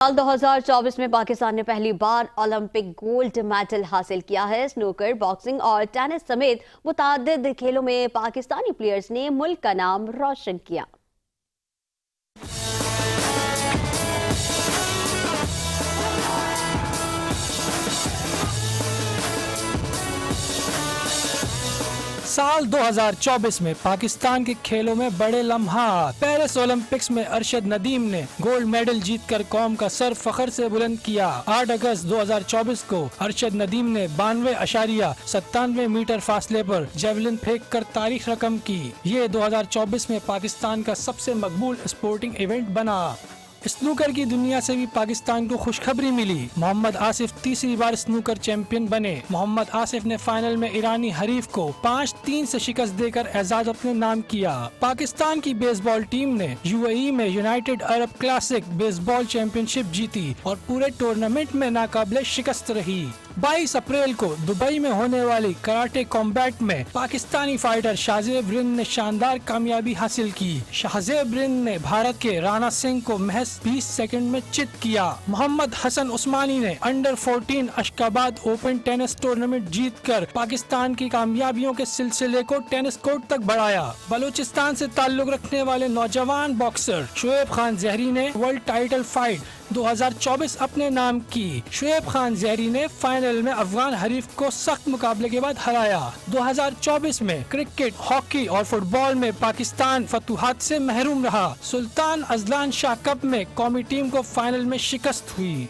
साल 2024 में पाकिस्तान ने पहली बार ओलंपिक गोल्ड मेडल हासिल किया है। स्नूकर, बॉक्सिंग और टेनिस समेत मुतादिद खेलों में पाकिस्तानी प्लेयर्स ने मुल्क का नाम रोशन किया। साल 2024 में पाकिस्तान के खेलों में बड़े लम्हा। पेरिस ओलंपिक्स में अरशद नदीम ने गोल्ड मेडल जीतकर कौम का सर फखर से बुलंद किया। 8 अगस्त 2024 को अरशद नदीम ने 92.97 मीटर फासले पर जेवलिन फेंक कर तारीख रकम की। ये 2024 में पाकिस्तान का सबसे मकबूल स्पोर्टिंग इवेंट बना। स्नूकर की दुनिया से भी पाकिस्तान को खुशखबरी मिली। मोहम्मद आसिफ तीसरी बार स्नूकर चैंपियन बने। मोहम्मद आसिफ ने फाइनल में ईरानी हरीफ को 5-3 से शिकस्त देकर एजाज अपने नाम किया। पाकिस्तान की बेसबॉल टीम ने यूएई में United Arab classic baseball championship जीती और पूरे टूर्नामेंट में नाकाबिले शिकस्त रही। 22 अप्रैल को दुबई में होने वाली कराटे कॉम्बैट में पाकिस्तानी फाइटर शाहजेब रिंद ने शानदार कामयाबी हासिल की। शाहजेब रिंद ने भारत के राणा सिंह को महज 20 सेकंड में चित किया। मोहम्मद हसन उस्मानी ने अंडर 14 अशकाबाद ओपन टेनिस टूर्नामेंट जीतकर पाकिस्तान की कामयाबियों के सिलसिले को टेनिस कोर्ट तक बढ़ाया। बलूचिस्तान से ताल्लुक रखने वाले नौजवान बॉक्सर शुएब खान जहरी ने वर्ल्ड टाइटल फाइट 2024 अपने नाम की। शुएब खान जहरी ने फाइनल में अफगान हरीफ को सख्त मुकाबले के बाद हराया। 2024 में क्रिकेट, हॉकी और फुटबॉल में पाकिस्तान फतूहात से महरूम रहा। सुल्तान अजलान शाह कप में कौमी टीम को फाइनल में शिकस्त हुई।